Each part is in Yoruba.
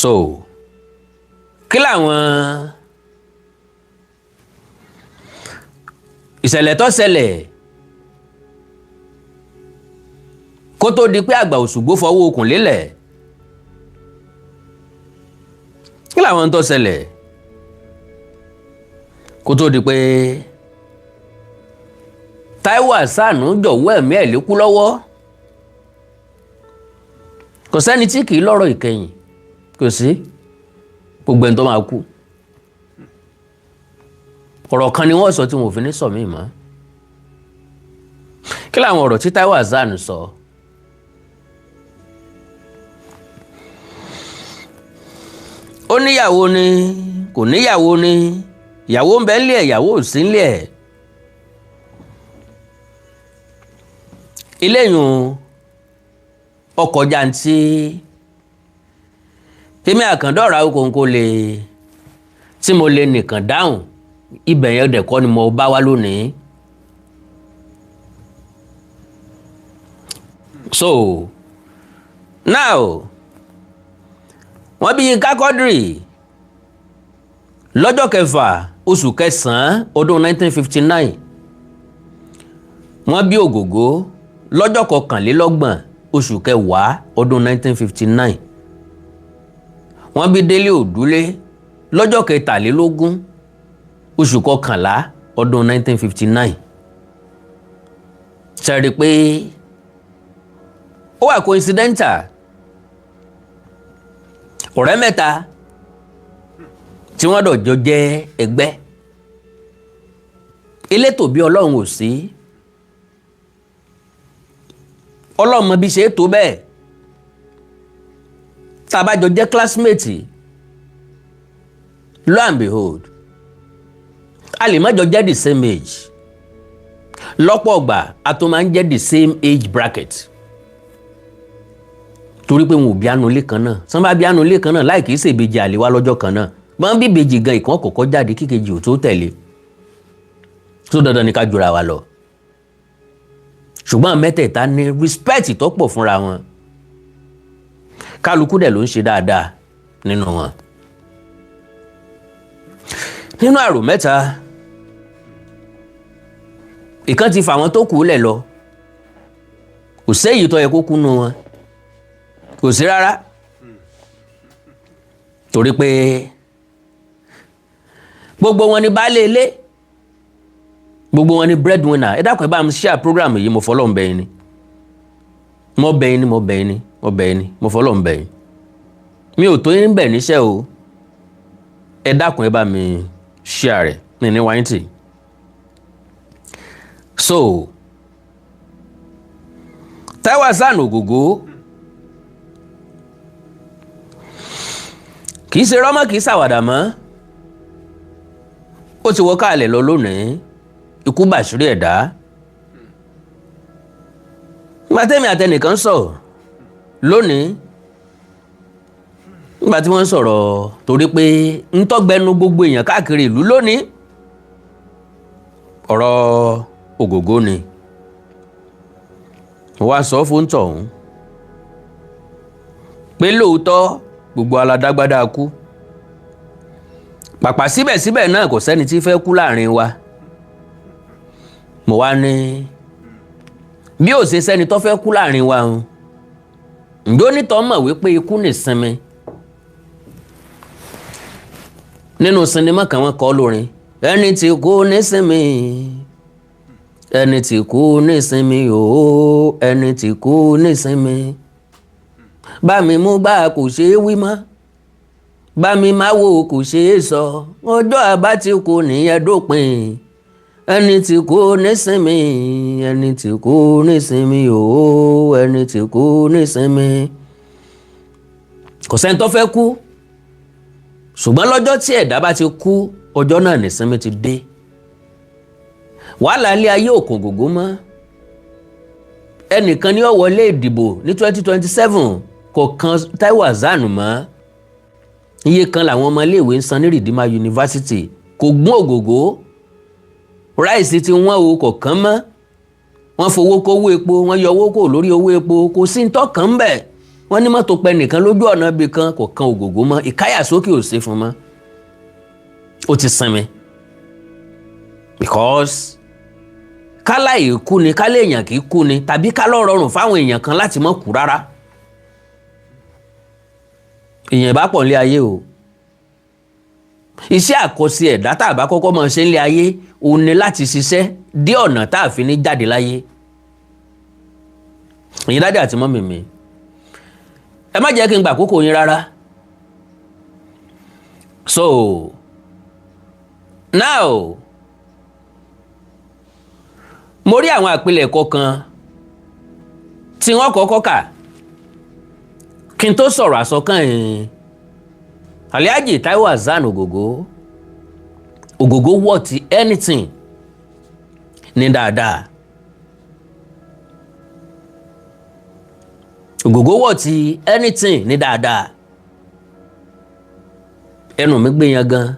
so kí làwọn ìṣẹ̀lẹ̀ tó ṣẹlẹ̀ kó tó di pé àgbà òṣùgbó fọwọ́ okùn lélẹ̀ kí làwọn tó ṣẹlẹ̀ kó tó di pé Taiwo Hassan jọ̀wọ́ ẹ̀mí ẹ̀ lékú lọ́wọ́ kò sẹ́ni tí kì í lọ́rọ̀ ìkẹyìn kò sí gbogbo ẹni tó máa kú ọ̀rọ̀ kan ni wọ́n sọ tí wọn ò fi ní sọ mí mọ́ kí làwọn ọ̀rọ̀ tí Taiwo Hassan sọ ó níyàwó ni kò níyàwó ni ìyàwó ń bẹ nílé ẹ̀ ìyàwó ò sí nílé ẹ̀ iléyùn ọkọ̀ jàǹtí tèmi àkàndọ̀rà okòǹkò lè tí mo lè nìkan dáhùn ibẹ̀ yẹn dẹ̀kọ́ ni mo bá wá lónìí. So now wọ́n bí Yínká Quadri lọ́jọ́ kẹfà oṣù kẹsàn-án ọdún 1959 wọ́n bí Ògògó lọ́jọ́ kọkànlélọ́gbọ̀n oṣù kẹwàá ọdún 1959 wọ́n bí Délé Òdúlé lọ́jọ́ kẹtàlélógún oṣù kọkànlá ọdún 1959 ṣàrí pé ó wà coincidental ọ̀rẹ́ mẹ́ta tí wọ́n dọ̀jọ́ jẹ́ ẹgbẹ́ elétò bí Ọlọ́run ò sí Ọlọ́run mọ bí ṣe é tó bẹ́ẹ̀ tá a bá jọ jẹ́ classmate lo and behold a lè má jọ jẹ́ the same age lọ́pọ̀ ọgbà a tó máa ń jẹ́ the same age bracket torí pé wọn ò bí àánú ilé kan náà tí wọ́n bá bí àánú ilé kan náà láì kìí ṣèbejì àlèwá lọ́jọ́ kan náà wọ́n bí ìbejì gan ìkan kọ̀ọ̀kan jáde kíkejì ò tó tẹ̀lé tó dandan ní ká jura wa lọ ṣùgbọ́n mẹ́tẹ̀ẹ̀ta ní respect tó pọ̀ fúnra wọn kálukú dẹ̀ ló ń ṣe dáadáa nínú wọn. nínú àrò mẹ́ta ìkan ti fà wọn tó kù lẹ̀ lọ kò séyìí tó yẹ kó kú nù wọn kò sí rárá torí pé gbogbo wọn ni baálé ilé gbogbo wọn ni breadwinner ẹ dákun ẹ bá mi share program yìí mo fọlọ́ ń bẹ̀ yín ni mo bẹ̀ yín ni mo bẹ̀ yín ni mo bẹ̀ yín ni mo fọlọ́ ń bẹ̀ yín mi ò tó yín bẹ̀ níṣẹ́ o ẹ dákun ẹ bá mi share rẹ̀ ní wáyé tì so Taiwo Hassan Ògògó kì í ṣe rọ́mọ́ kì í ṣàwàdà mọ́ ó ti wọ́ káàlẹ̀ lọ lónìí ikú bàṣírí ẹ̀dá nígbà tẹ́mi àtẹnìkan sọ̀rọ̀ lónìí nígbà tí wọ́n sọ̀rọ̀ torí pé ń tọ́gbẹ́nu gbogbo èèyàn káàkiri ìlú lónìí ọ̀rọ̀ Ògògó ni mo wá sọ fún tọ̀hún pé lóòótọ́ gbogbo aládágbádá kú pàpà síbẹ̀síbẹ̀ náà kò sẹ́ni tí fẹ́ kú láàrin wa mo wá ní bí ó ṣe sẹ́ni tó fẹ́ kú láàrin wa ń ǹjọ́ nítọ́ mọ̀ wípé ikú nìsinmi nínú sinimá kan wọ́n kọ lórin ẹni tí kú nísinmi ẹni tí kú nísinmi ooo ẹni tí kú nísinmi bá mi mú gbà kò ṣeé wí mọ́ bá mi máa wò kò ṣeé sọ ọjọ́ àbá tí kò nìyẹn dópin ẹni tí kú nísinmi ẹni tí kú nísinmi ooo ẹni tí kú nísinmi kò sẹ́ni tó fẹ́ kú ṣùgbọ́n lọ́jọ́ tí ẹ̀dá bá ti kú ọjọ́ náà nísinmi ti dé wàhálà ilé ayé òkun Ògògó mọ́ ẹnìkan ní ó wọlé ìdìbò ní 2027 kò kan Taiwo Hassan mọ́ iye kan làwọn ọmọ iléèwé ń san ní Redeemer University kò gún Ògògó ráìsì tí wọ́n o kò kán mọ́ wọ́n fowó kówó epo wọ́n yọ owó kò lórí owó epo kò sí ntọ́kàn bẹ̀ wọ́n ní mọ́tò pẹ́ nìkan lójú ọ̀nà ibì kan kò kan ògògó mọ́ ìkáyàsókè ò sí fún mọ́ ó ti sinmi because kálá ìkú ni kálá èèyàn kì í kú ni tàbí kálá rọrùn fáwọn èèyàn kan láti má kú rárá èèyàn bá pọ̀ nílé ayé o iṣẹ́ àkọsí ẹ̀dá tá a bá kọ́kọ́ máa ṣe nílé ayé òun ni láti ṣiṣẹ́ dé ọ̀nà tá a fi ní jáde láyé èyí dáadé àti mọ́mì mi ẹ má jẹ́ kí n gbà àkókò yín rárá so now mo rí àwọn àpilẹ̀kọ kan tí wọ́n kọ́kọ́ kà kí n tó sọ̀rọ̀ àsọkàn yìí Alhaji Taiwo Hassan Ògògó worth anything ní dáadáa Ògògó worth anything ní dáadáa ẹnu mi gbé yan gan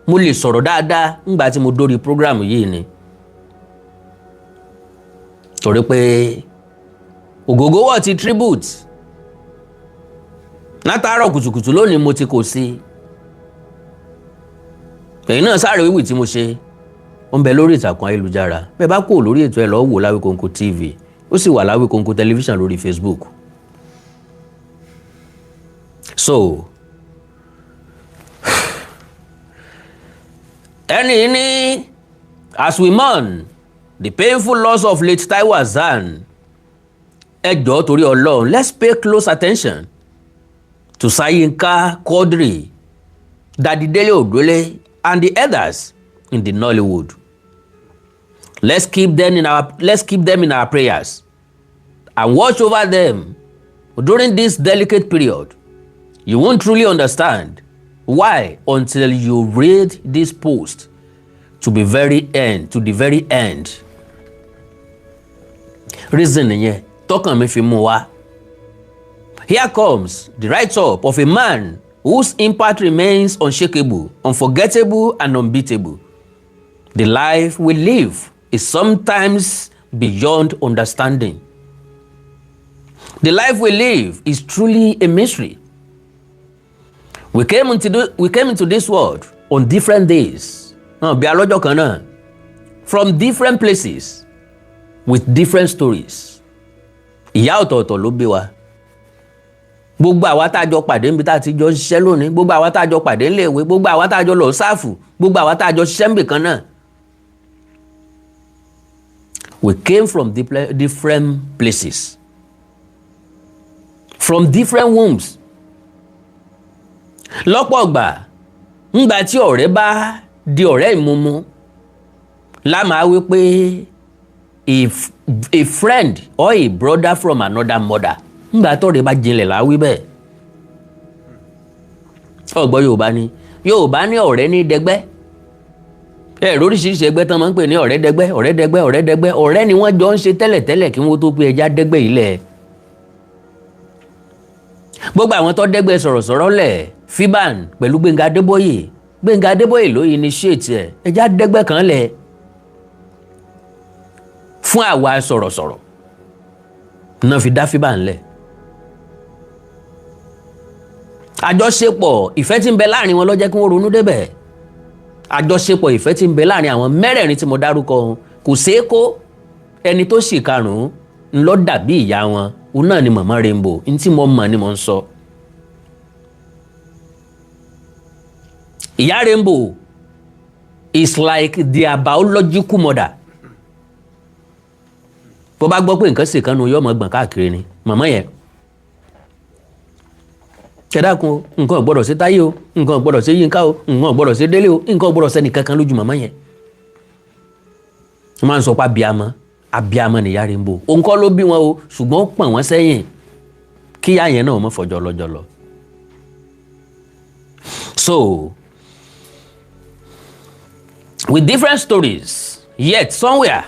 mo lè sọ̀rọ̀ dáadáa nígbà tí mo dórí program yìí ni torí pé Ògògó worth tribute látàárọ̀ kùtùkùtù lónìí mo ti kò sí ẹ̀yin náà sáré wíwì tí mo ṣe ó ń bẹ lórí ìtàkùn ayélujára bẹ́ẹ̀ bá kúrò lórí ètò ẹ̀ lọ́ọ́ wò Láwíkóńkó TV ó sì wà Láwíkóńkó tẹlifíṣàn lórí Facebook so ẹni ní as we mourn the painful loss of late Taiwo Hassan ẹ jọ̀ọ́ torí Ọlọ́run let's pay close attention to Sayinka Quadri, Daddy Dele Odole, and the others in the Nollywood. Let's keep them in our prayers and watch over them during this delicate period. You won't truly understand why until you read this post to the very end. Reason yẹn tọkàn mi fi mú wá. Here comes the write-up of a man whose impact remains unshakable, unforgettable, and unbeatable. The life we live is sometimes beyond understanding. The life we live is truly a mystery. We came into this world on different days, from different places, with different stories. Ìyá ọ̀tọ̀ọ̀tọ̀ ló bí wa. Gbogbo àwa tá a jọ pàdé níbi tá a ti jọ ṣiṣẹ́ lónìí, gbogbo àwa tá a jọ pàdé níléèwé, gbogbo àwa tá a jọ lọ sáàfù, gbogbo àwa tá a jọ ṣiṣẹ́ níbì kan náà. We came from different places, from different wombs. Lọ́pọ̀ ọgbà ńgbà tí ọ̀rẹ́ bá di ọ̀rẹ́ ìmúmú la máa wí pé a friend or a brother from another mother. Ńgbà tọ́rẹ́ bá jinlẹ̀ la wí bẹ́ẹ̀. Ọ̀gbọ́n Yorùbá ní ọ̀rẹ́ ní dẹgbẹ́. Oríṣiríṣi ẹgbẹ́ tán máa ń pè ní ọ̀rẹ́ dẹgbẹ́. Ọ̀rẹ́ ni wọ́n jọ ń ṣe tẹ́lẹ̀tẹ́lẹ̀ kí wọ́n tó pé ẹja dẹ́gbẹ́ ilẹ̀. Gbogbo àwọn tó dẹ́gbẹ́ sọ̀rọ̀sọ̀rọ̀ lẹ̀ Fiban pẹ̀lú Gbénga Adébóyè ló initiate ẹ̀ ẹja dẹ́gbẹ́ kan lẹ̀ fún àwa sọ̀rọ̀sọ̀rọ̀ náà fi dá Fiban lẹ̀. Àjọṣepọ̀ ìfẹ́ tí ń bẹ láàrin wọn ló jẹ́ kí wọ́n ronú débẹ̀. Àjọṣepọ̀ ìfẹ́ tí ń bẹ láàrin àwọn mẹ́rẹ̀ẹ̀rin tí mo dárúkọ kò ṣeé kó ẹni tó sì karùn-ún ńlọ dàbí ìyá wọn òun náà ni màmá Rainbow ní tí mo mọ̀ ni mo ń sọ. Ìyá Rainbow is like their biological mother. Bó bá gbọ́ pé nǹkan ṣe kan nu yóò mọ̀ gbọ̀n káàkiri ni màmá yẹn. Kẹ́dákun nǹkan ò gbọ́dọ̀ ṣe Táyé o, nǹkan ò gbọ́dọ̀ ṣe Yínká o, nǹkan ò gbọ́dọ̀ ṣe Délé o, nǹkan ò gbọ́dọ̀ ṣe nìkankan lójú màmá yẹn. Wọ́n máa ń sọ pé abiyamọ ni ìyá Rainbow. Òun kọ́ ló bí wọn o, ṣùgbọ́n ó pọ̀n wọ́n sẹ́yìn kí ìyá yẹn náà mọ̀ fọjọ́ lọ́jọ́ lọ. So, with different stories, yet somewhere,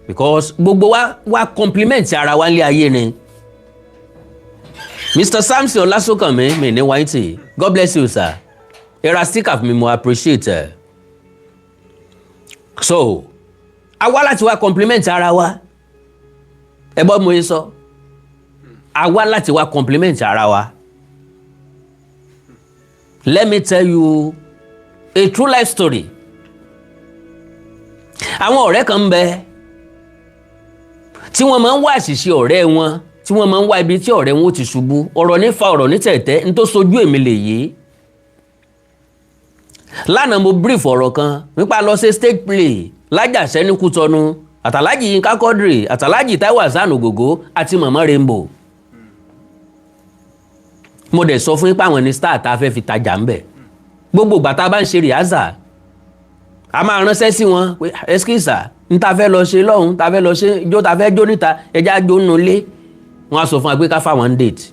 because gbogbo wa compliment ara wa nílé ayé ni. Mr. Samson Olasokanmi mi ní wáìtì, God bless you sir. Era stick of me mo appreciate. So, àwa láti wá compliment ara wa. Ẹ gbọ́ mo yẹ sọ. a wá láti wá compliment ara wa. Let me tell you a true life story. Àwọn ọ̀rẹ́ kan ń bẹ tí wọ́n máa ń wá àṣìṣe ọ̀rẹ́ wọn, tí wọ́n máa ń wá ibi tí ọ̀rẹ́ wọn ó ti ṣubú. Ọ̀rọ̀ ní fa ọ̀rọ̀ ní tẹ̀tẹ̀ ní tó sojú èmi lè yé. Lánàá mo brief ọ̀rọ̀ kan nípa lọ sí stage play lájàṣẹ́ ní Kútọ́nù àtàlájì Yínká Quadri àtàlájì Taiwo Hassan Ògògó àti Mama Rainbow. Mo dẹ̀ sọ fún yín pé àwọn ni star tá a fẹ́ fi tajà ń bẹ̀. Gbogbo ìgbà tá a bá ń ṣe rìhásà a máa ránṣẹ́ sí wọn pé ẹ́skísà ń ta fẹ́ lọ ṣe lọ́hùn, ta fẹ́ lọ ṣe ijó ta fẹ́ jó níta ẹja jó nù lé. Wọ́n á sọ fún wa pé ká fáwọn date.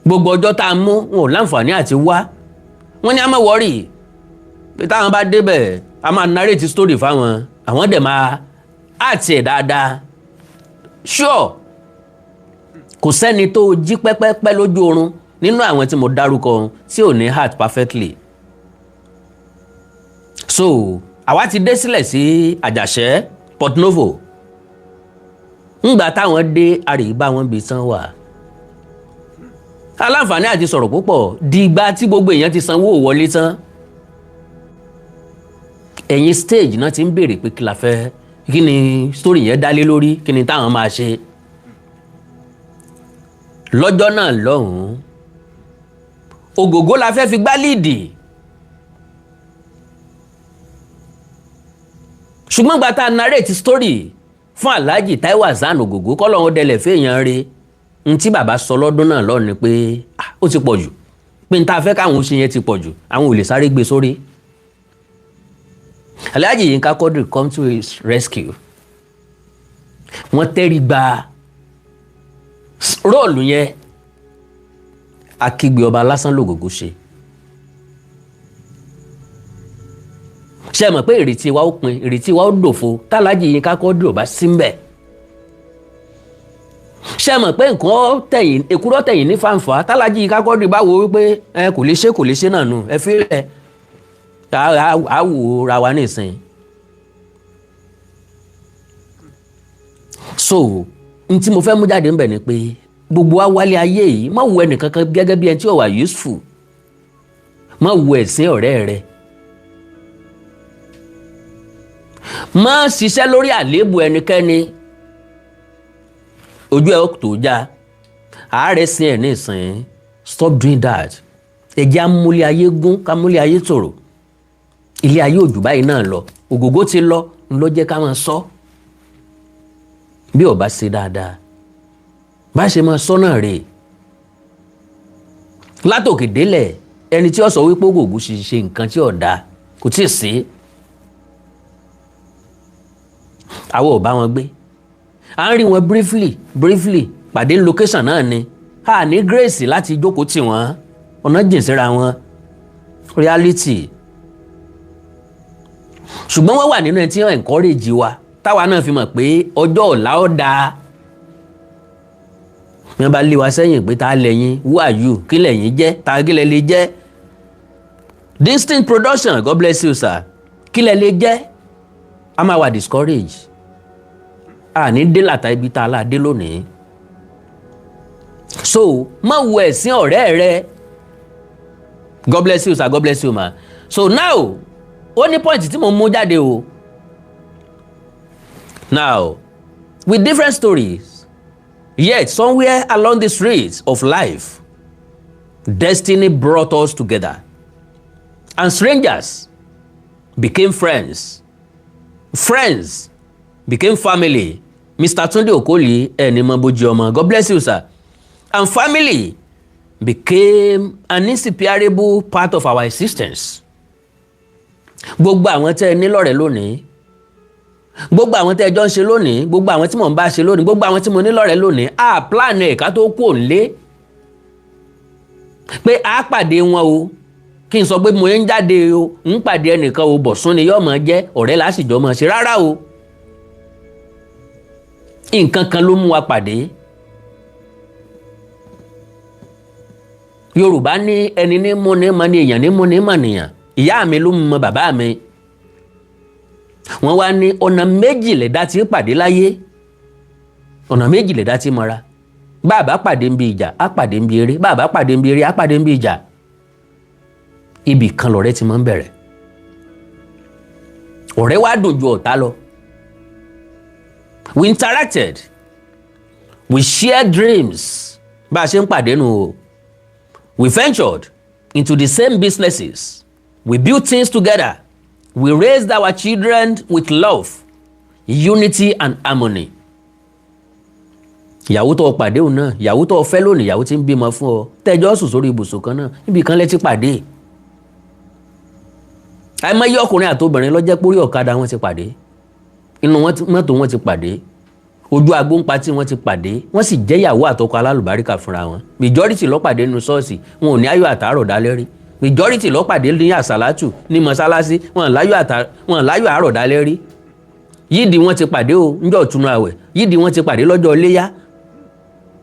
Gbogbo ọjọ́ tá a mú wọn ò láǹfààní àti wá. Wọ́n ní a máa wọ́rì pé táwọn bá débẹ̀ a máa narrate story fáwọn, àwọn dẹ̀ máa àti ẹ̀ dáadáa. Sure, kò sẹ́ni tó jí pẹ́pẹ́pẹ́ lójú oorun nínú àwọn tí mo dárúkọ tí ò ní heart perfectly. So àwa ti dé sílẹ̀ sí Àjàṣẹ́ Port Novo. Ńgbà táwọn dé àríbá wọn bí tán wà. Aláǹfààní àti sọ̀rọ̀ púpọ̀ dìgbà tí gbogbo èèyàn ti sanwó wọlé tán. Ẹ̀yìn stage náà ti ń béèrè pé kí la fẹ́, kí ni story yẹn dálé lórí, kí ni táwọn máa ṣe. Lọ́jọ́ náà lọ́hùn-ún Ògògó la fẹ́ fi gbá líìdì. Ṣùgbọ́n gba tá a narrate story fún Alhaji Taiwo Hassan Ògògó kọ́ lọ́hún dẹlẹ̀ fẹ́yàn re n tí bàbá sọ lọ́dún náà lọ́ọ̀ ni pé ó ti pọ̀ jù, pé n ta fẹ́ káwọn ṣe yẹn ti pọ̀ jù, àwọn ò lè sáré gbé sórí. Alhaji Yínká Quadri come to his rescue. Wọ́n tẹ́rí gba róòlù yẹn. Akígbe ọba lásán lògògó ṣe. Ṣé ẹ mọ̀ pé ìrètí wa ó pin, ìrètí wa ó dòfo t'Alhaji Yínká Quadri ò bá sí ńbẹ̀. Ṣé ẹ mọ̀ pé nǹkan tẹ̀yìn èkúrọ́ tẹ̀yìn ní fàǹfà t'Alhaji Yínká Quadri bá wo wípé kò lè ṣe náà nù ẹ fi rẹ̀ á wò ra wa nísìnyí. So n tí mo fẹ́ mú jáde ńbẹ̀ ni pé gbogbo wa wálé ayé yìí má wo ẹnìkankan gẹ́gẹ́ bí ẹni tí ó wà useful, má wo ẹ̀sìn ọ̀rẹ́ rẹ, má ṣiṣẹ́ lórí àléébù ẹnikẹ́ni ojú ẹ̀ tó já àárẹ̀ sí ẹ̀ ní ìsìn. Stop doing that. Ẹ jẹ́ amúlé ayé gún ká múlé ayé tòrò. Ilé ayé òjò báyìí náà lọ, Ògògó ti lọ ń lọ jẹ́ ká máa sọ bí ó bá ṣe dáadáa bá ṣe máa sọ náà rèé. Látòkè délẹ̀ ẹni tí ó sọ wípé Ògògó ṣe nǹkan tí ò dáa kò tí ì sí. Àwọn ò bá wọn gbé, à ń rí wọn briefly pàdé location náà ni a ní grace láti jókòó tì wọ́n, ọ̀nà jìn síra wọn reality. Ṣùgbọ́n wọ́n wà nínú ẹni tí wọ́n encourage wa táwa náà fi mọ̀ pé ọjọ́ ọ̀la ó dáa. Wọ́n bá lé wa sẹ́yìn pé ta lẹ́yìn, who are you, kí lẹ́yìn jẹ́, ta kí lẹ́ lè jẹ́. Distinct production, God bless you sir, kí lẹ́ lè jẹ́. A máa wà discourage. A ní dé làtà ibi tá a là dé lónìí. So má wo ẹ̀sìn ọ̀rẹ́ rẹ. God bless you sir, God bless you ma. So now ó ní point tí mo mú jáde o. Now with different stories, yet somewhere along the streets of life, destiny brought us together, and strangers became friends. Friends became family. Mr. Tunde Okoli ẹni mọ bójú ọmọ, God bless you sir. And family became an inseparable part of our existence. Gbogbo àwọn tẹ́ ẹ ní lọ́rẹ̀ẹ́ lónìí, gbogbo àwọn tẹ́ ẹ jọ ń ṣe lónìí, gbogbo àwọn tí mò ń bá ṣe lónìí, gbogbo àwọn tí mo ní lọ́rẹ̀ẹ́ lónìí, a plan ẹ̀ka tó kù òǹlé pé a pàdé wọn o, kí n sọ pé mo ń jáde o, ń pàdé ẹnìkan o, bọ̀sún ni yóò máa jẹ́ ọ̀rẹ́ lásìjọ́ máa ṣe rárá o. Nǹkan kan ló mú wa pàdé. Yorùbá ní ẹni ní mú ní mọ ní èèyàn ní mú ní mọ nìyàn. Ìyá mi ló mọ bàbá mi. Wọ́n wá ní ọ̀nà méjì lẹ̀dá tí pàdé láyé, ọ̀nà méjì lẹ̀dá tí mọ́ra. bàbá pàdé ń bi ìjà á pàdé ń bi eré, bàbá pàdé ń bi eré á pàdé ń bi ìjà. Ibì kan lọ̀rẹ́ ti máa ń bẹ̀rẹ̀. Ọ̀rẹ́ wa dùn ju ọ̀tá lọ. We interacted, we shared dreams. Bá a ṣe ń pàdé nù o. We ventured into the same businesses. We built things together. We raised our children with love, unity and harmony. Ìyàwó tó pàdé òun náà, ìyàwó tó fẹ́ lónìí, ìyàwó tí ń bímọ fún ọ, tẹ́jọ́ sùn sórí ibùsùn kan náà, ibì kan lẹ ti pàdé. Àìmọye ọkùnrin àtobìnrin ló jẹ́ pórí ọ̀kadà wọn ti pàdé, inú mọ́tò wọn ti pàdé, ojú agbóǹpa tí wọ́n ti pàdé, wọ́n sì jẹ́ ìyàwó àtọkọ alálùbáríkà fúnra wọn. Majority ló pàdé nínú ṣọ́ọ̀ṣì, wọn ò ní ayọ̀ àtàárọ̀ dálẹ́ rí. Majority ló pàdé ní àsálátù ní mọ́sálásí, wọn láyọ̀ àárọ̀ dálẹ́ rí. Yídì wọn ti pàdé o níjọ́ ìtúnu àwẹ̀, yídì wọn ti pàdé lọ́jọ́ iléyá.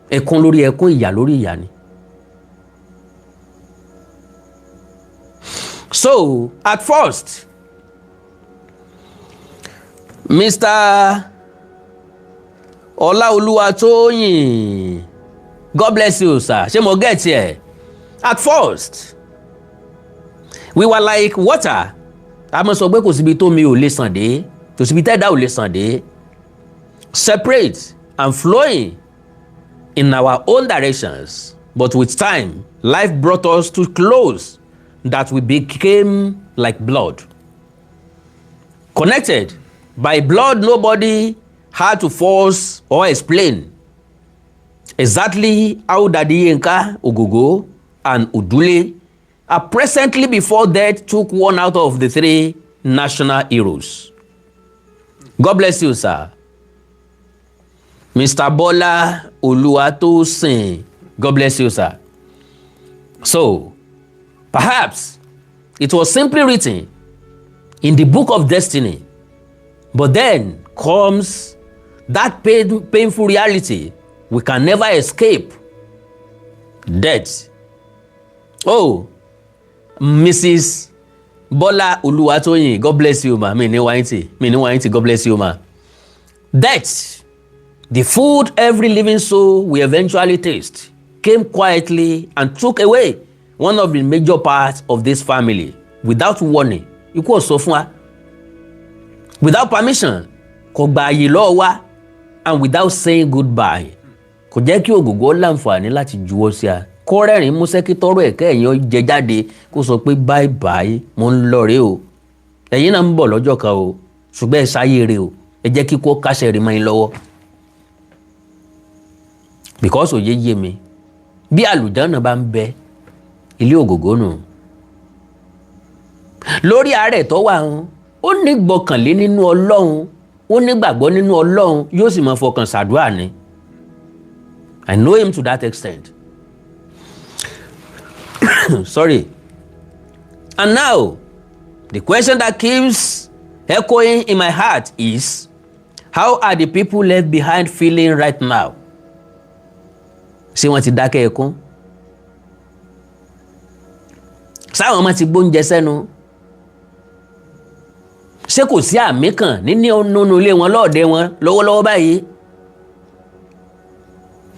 Ẹkún lórí ẹkún, ìyà lórí ìyà ni. So, at first, Mr. Olaoluwatoyin, God bless you, sir. Ṣé mo get here? At first, we were like water. A mọ̀ sọ pé kò síbi tó mi ò lè sàn dé, kò síbi tẹ́dá ò lè sàn dé. Separate and flowing in our own directions. But with time, life brought us too close that we became like blood. Connected by blood, nobody had to force or explain exactly how Daddy Yinka, Ogogo, and Udule are presently before death took one out of the three national heroes. God bless you, sir. Mr. Bola Oluwatosin, God bless you, sir. So, perhaps it was simply written in the book of destiny, but then comes that painful reality we can never escape: death. Oh, Mrs. Bola Oluwatoyin, God bless you, ma. Mi ni wáyìntì, God bless you, ma. Death, the food every living soul will eventually taste, came quietly and took away one of the major parts of this family without warning. Ikú ò sọ fún wa. Without permission, kò gba àyè lọ́wọ́ wa, and without saying goodbye. Kò jẹ́ kí Ògògó láǹfààní láti juwọ́ sí a. Kó rẹ́rìn músẹ́ kí tọ́rọ̀ ẹ̀kẹ́ ẹ̀yìn ó jẹ jáde kó sọ pé bye bye, mo ń lọ rèé o. Ẹ̀yin náà ń bọ̀ lọ́jọ́ kan o, ṣùgbọ́n ẹ sáyé rèé o. Ẹ jẹ́ kí kó kásẹ̀ rí mọ́ yín lọ́wọ́. Because òye yé mi, bí àlùjánnà bá ń bẹ, ilé Ògògó nù. Lórí àárẹ̀ tó wà hàn, ó ní gbọ́kànlé nínú Ọlọ́run, ó ní gbàgbọ́ nínú Ọlọ́run, yóò sì máa fọkàn ṣàdúrà ni. I know him to that extent. Sorry. And now, the question that keeps echoing in my heart is, how are the people left behind feeling right now? Ṣé wọ́n ti dákẹ́ ẹkún? Sáwọn ọmọ ti gbóúnjẹ sẹ́nu? Ṣé kò sí àmì kan nínú ilé wọn lọ́ọ̀dẹ wọn lọ́wọ́lọ́wọ́ báyìí?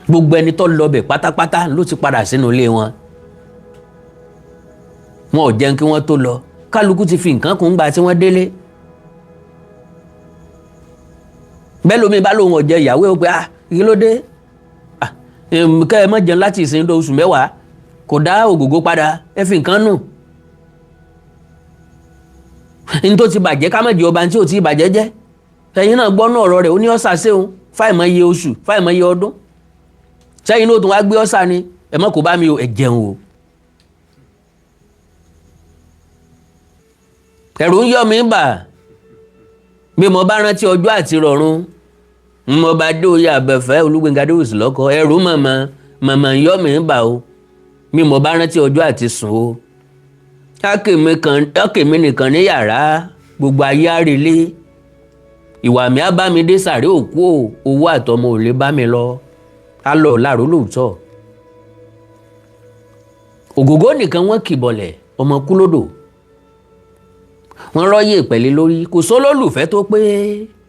Gbogbo ẹni tó lọbẹ̀ pátápátá ló ti padà sínú ilé wọn. Wọn ò jẹun kí wọ́n tó lọ. Kálukú ti fi nǹkan kún gbà tí wọ́n délé. Bẹ́ẹ̀ lómi bá lóun ọ̀jẹ̀ ìyàwó ẹ̀ pé kí ló dé? Kẹ́ ẹ má jẹun láti ìsìn tó oṣù mẹ́wàá. Kò dá Ògògó padà, ẹ fi nǹkan nù. Ní tó ti bàjẹ́ ká má di ọba tí ò tí bàjẹ́ jẹ́. Ẹ̀yin náà gbọ́nú ọ̀rọ̀ rẹ̀, ó ní ọ̀sà séun fáìmọye oṣù fáìmọye ọdún. Sẹ́yìn náà tún wá gbé ọ̀sà ni, ẹ má kó bá mi o, ẹ jẹun o. Ẹ̀rù ń yọ mí bà bí mo bá rántí ọjọ́ àti rọ̀run, mo bá dé oyè àbẹ̀fẹ́ Olúgbénga Adéwùsì lọ́kọ, ẹ̀rù màmá ń yọ mí bà o bí mo bá rántí ọjọ́ àti sùn o. Ọkèmí nìkan ní yàrá, gbogbo ayé àrèlé, ìwà mi á bá mi dé sàré òkú o, owó àtọmọ ò lè bá mi lọ, á lọ láàrú lóòótọ́. Ògògó nìkan wọ́n kìbọ̀lẹ̀, ọmọ kú lódò. Wọ́n rọ́yè pẹ̀lẹ́ lórí, kò sólólùfẹ́ tó pé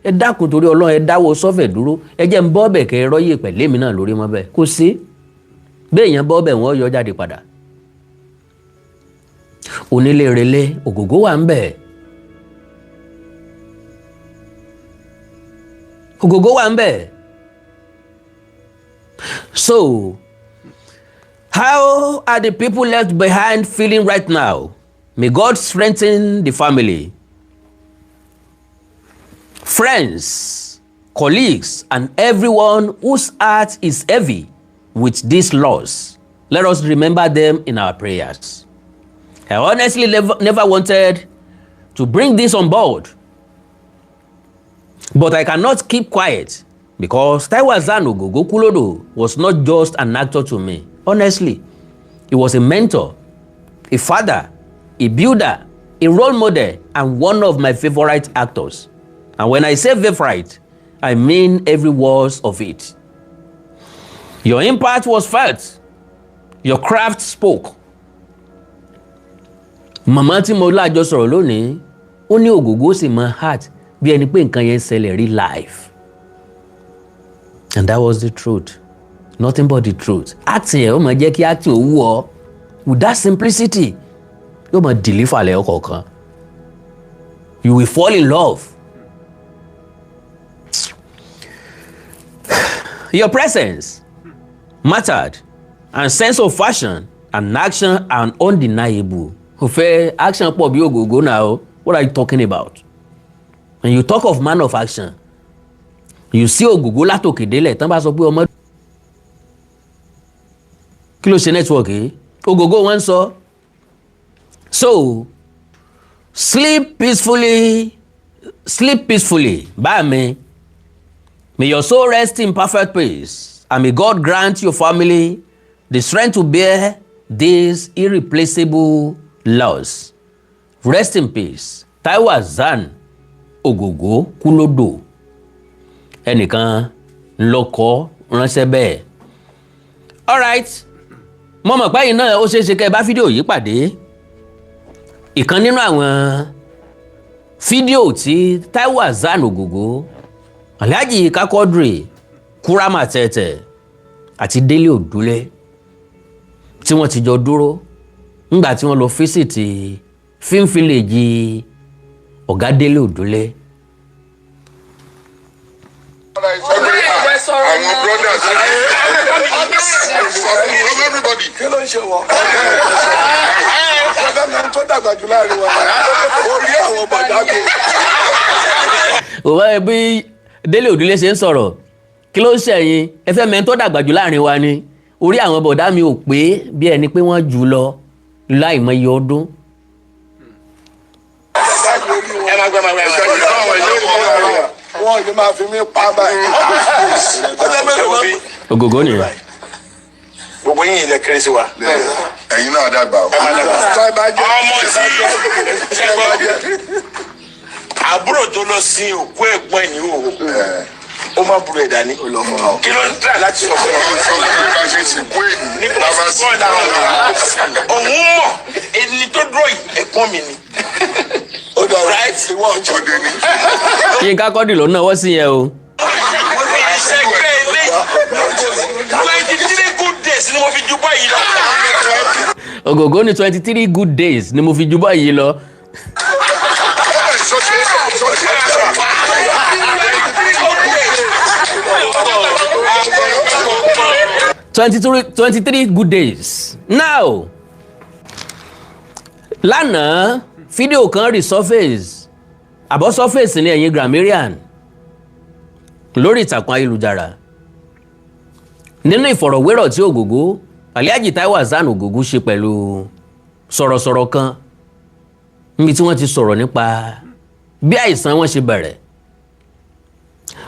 ẹ dákun torí Ọlọ́run ẹ dáwọ́ sọ́fẹ̀ dúró ẹ jẹ́ ń bọ́ bẹ̀ kẹ́ ẹ rọ́yè pẹ̀lú èmi náà lórí mọ́ bẹ́ẹ̀ kò sí bẹ́ẹ̀ yẹn bọ́ bẹ̀ wọ́n yọ jáde padà onílé relé ògògó wà ń bẹ̀ ògògó wà ń bẹ̀ so how are the people left behind feeling right now? May God strengthen the family. Friends, colleagues, and everyone whose heart is heavy with this loss, let us remember them in our prayers. I honestly never wanted to bring this on board, but I cannot keep quiet because Taiwo Ogogo Kulodo was not just an actor to me. Honestly, he was a mentor, a father, a builder, a role model, and one of my favorite actors. And when I say favorite, I mean every word of it. Your impact was felt. Your craft spoke. Màmá tí mo lájọ sọ̀rọ̀ lónìí, ó ní Ògògó sì mọ heart bí ẹni pé nǹkan yẹn ṣẹlẹ̀ rí life. And that was the truth. Nothing but the truth. Acting ẹ̀ ó máa jẹ́ kí acting ó wù ọ́. With that simplicity, yóò máa deliver lẹ́yọ̀ kọ̀ọ̀kan. You will fall in love. Your presence mattered, and sense of fashion and action are undeniable. Òfẹ́ action pọ̀ bí Ògògó now. What are you talking about? When you talk of man of action, you see Ògògó látòkè délẹ̀ tán bá sọ pé ọmọ kí ló ṣe network yìí Ògògó wọn sọ. So sleep peacefully bá mi. May your soul rest in perfect peace, and may God grant your family the strength to bear this irreplaceable loss. Rest in peace. Taiwo Ogogo Kulodo. Ẹnìkan lọkọ ránṣẹ́ bẹ́ẹ̀. All right. Mo mọ̀ pé yín náà ó ṣeé ṣe kẹ́ ẹ bá fídíò yìí pàdé. Ìkan nínú àwọn fídíò tí Taiwo Ogogo, Alhaji Kakodri, Kurama Tẹ̀tẹ̀ àti Délé Òdúlé tí wọ́n ti jọ dúró nígbà tí wọ́n lọ fíṣítì film village ọ̀gá Délé Òdúlé. Àwọn brothers everybody kí ló ń ṣe wọ́n? Ọ̀gá mi tó dàgbà jù láàrin wọn. Orí àwọn bàdá mi. Òwò ẹbí Délé Òdúlé ṣe ń sọ̀rọ̀ kí ló ń ṣẹ̀yìn ẹ fẹ́ mẹ́ni tó dàgbà jù láàrin wa ni orí àwọn bọ̀dá mi ò pé bí ẹni pé wọ́n jù lọ láìmọye ọdún. Wọ́n ní máa fi mí pa báyìí. Ògògó nìyẹn. Gbogbo yín ilẹ̀ kéré sí wa. Ẹ̀yin náà dàgbà o. Ọmọ tí àbúrò tó lọ sí òkú ẹ̀gbọ́n ẹ̀ ní òwò ó má burú ẹ̀ dání. Kí ló ń tà láti sọ fún ọ? Nípa ṣe sìnkú èyí. Nípa sìnkú ọ̀dà Ohun mọ̀ ẹni tó dúró yìí ẹ̀gbọ́n mi ni. Ó dọ̀rọ̀ ìwọ ọ̀jọ̀dẹ ni. Yínká Quadri ló náwó sí yẹn o. Ìṣègbè ilé 23 good days ni mo fi ju báyìí lọ. Ògògó ní 23 good days ni mo fi ju báyìí lọ. 23 good days. Now, lánàá fídíò kan resurface àbọ̀ surface ní ẹ̀yìn grammarian lórí ìtàkùn ayélujára nínú ìfọ̀rọ̀wérọ̀ tí Ògògó Alhaji Taiwo Ogogo ṣe pẹ̀lú sọ̀rọ̀sọ̀rọ̀ kan níbi tí wọ́n ti sọ̀rọ̀ nípa bí àìsàn wọn ṣe bẹ̀rẹ̀.